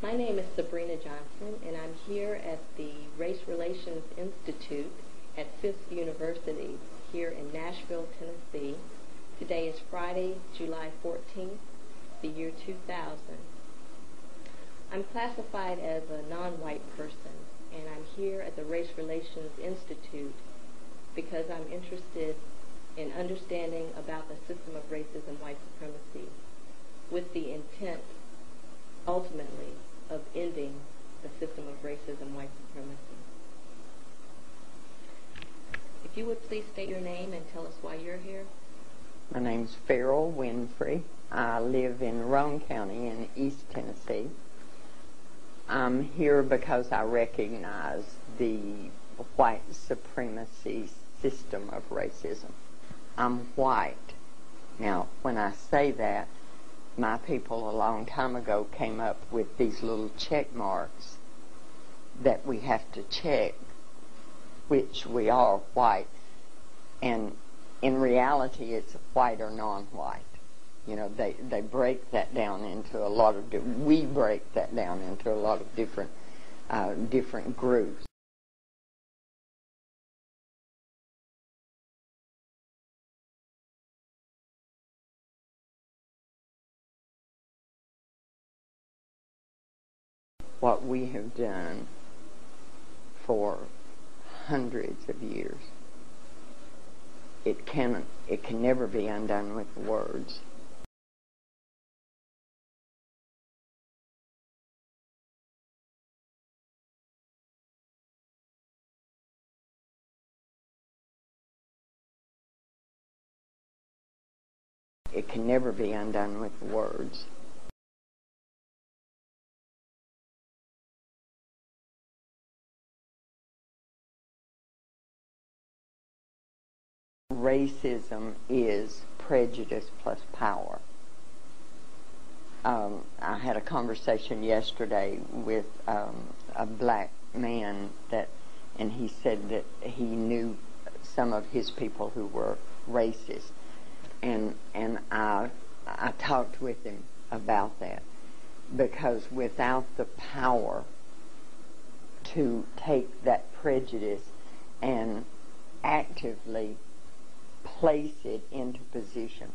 My name is Sabrina Johnson, and I'm here at the Race Relations Institute at Fisk University here in Nashville, Tennessee. Today is Friday, July 14th, the year 2000. I'm classified as a non-white person, and I'm here at the Race Relations Institute because I'm interested in understanding about the system of racism and white supremacy with the intent, ultimately, of ending the system of racism and white supremacy. If you would please state your name and tell us why you're here. My name's Farrell Winfrey. I live in Roane County in East Tennessee. I'm here because I recognize the white supremacy system of racism. I'm white. Now, when I say that, my people a long time ago came up with these little check marks that we have to check which we are white. And in reality, it's white or non-white. You know, they break that down into a lot of we break that down into a lot of different groups. What we have done for hundreds of years, it can never be undone with words. It can never be undone with words. Racism is prejudice plus power. I had a conversation yesterday with a black man and he said that he knew some of his people who were racist, and I talked with him about that, because without the power to take that prejudice and actively place it into position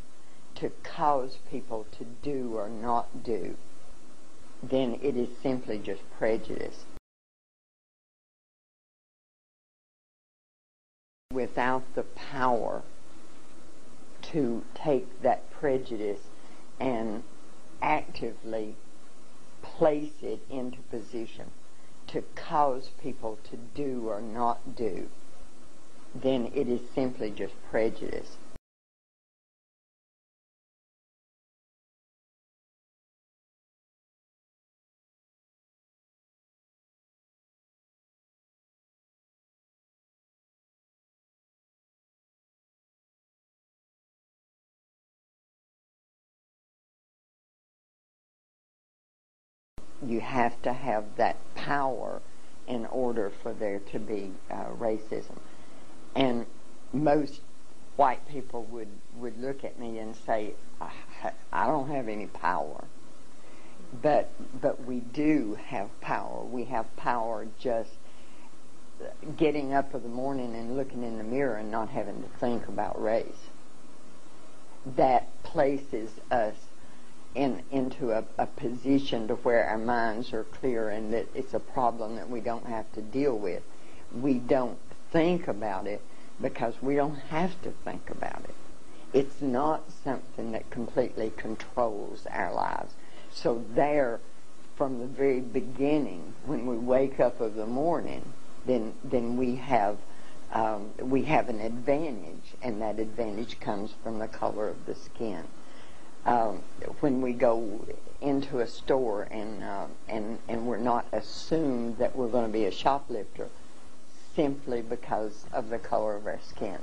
to cause people to do or not do, then it is simply just prejudice. Without the power to take that prejudice and actively place it into position to cause people to do or not do, then it is simply just prejudice. You have to have that power in order for there to be racism. And most white people would look at me and say, I don't have any power. But we do have power. We have power just getting up in the morning and looking in the mirror and not having to think about race. That places us into a position to where our minds are clear and that it's a problem that we don't have to deal with. We don't think about it because we don't have to think about it. It's not something that completely controls our lives. So there, from the very beginning, when we wake up of the morning, then we have an advantage, and that advantage comes from the color of the skin. When we go into a store and we're not assumed that we're going to be a shoplifter simply because of the color of our skin,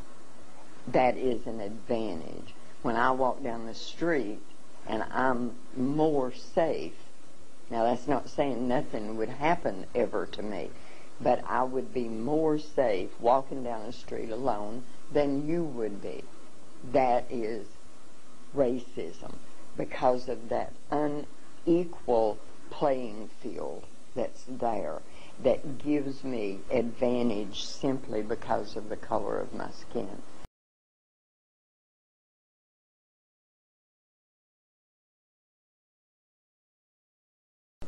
that is an advantage. When I walk down the street and I'm more safe, now that's not saying nothing would happen ever to me, but I would be more safe walking down the street alone than you would be. That is racism, because of that unequal playing field that's there that gives me advantage simply because of the color of my skin.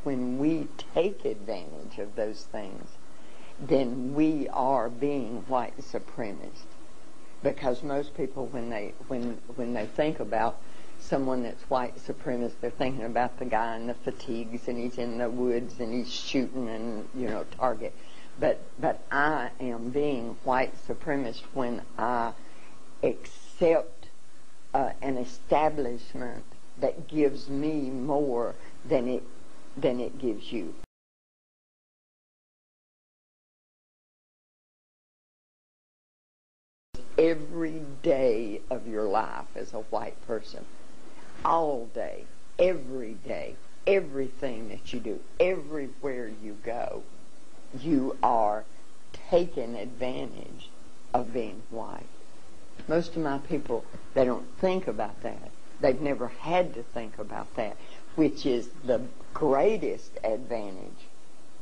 When we take advantage of those things, then we are being white supremacists. Because most people, when they think about someone that's white supremacist, they're thinking about the guy in the fatigues and he's in the woods and he's shooting and, target. But I am being white supremacist when I accept an establishment that gives me more than it gives you. Every day of your life as a white person, all day, every day, everything that you do, everywhere you go, you are taking advantage of being white. Most of my people, they don't think about that. They've never had to think about that, which is the greatest advantage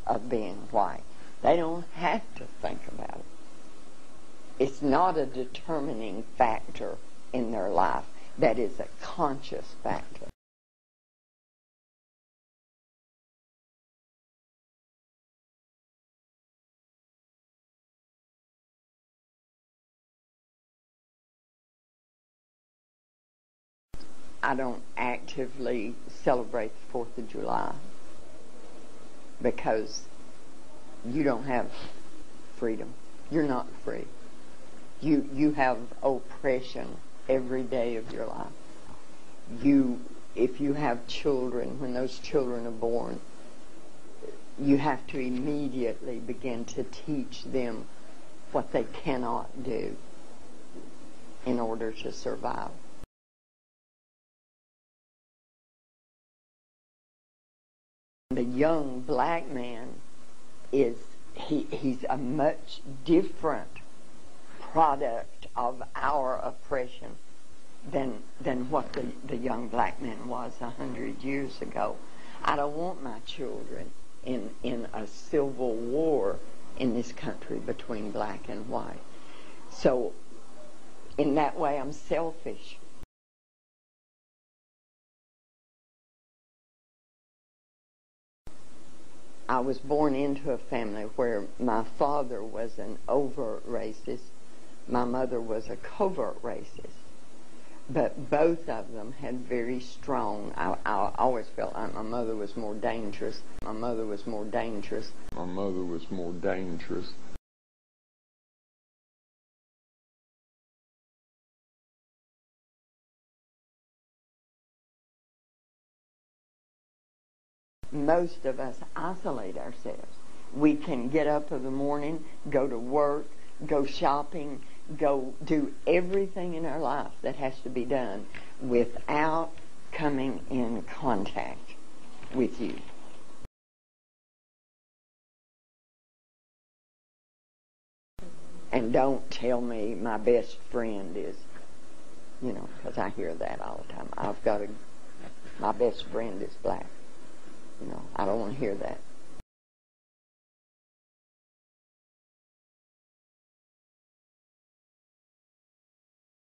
of being white. They don't have to think about it. It's not a determining factor in their life. That is a conscious factor. I don't actively celebrate the 4th of July because you don't have freedom. You're not free. You have oppression every day of your life. If you have children, when those children are born, you have to immediately begin to teach them what they cannot do in order to survive. The young black man he's a much different product of our oppression than what the young black man was 100 years ago. I don't want my children in a civil war in this country between black and white. So in that way, I'm selfish. I was born into a family where my father was an overt racist, my mother was a covert racist. But both of them had very strong, I always felt like my mother was more dangerous. My mother was more dangerous. My mother was more dangerous. Most of us isolate ourselves. We can get up in the morning, go to work, go shopping, go do everything in our life that has to be done without coming in contact with you. And don't tell me my best friend is, because I hear that all the time. My best friend is black. I don't want to hear that.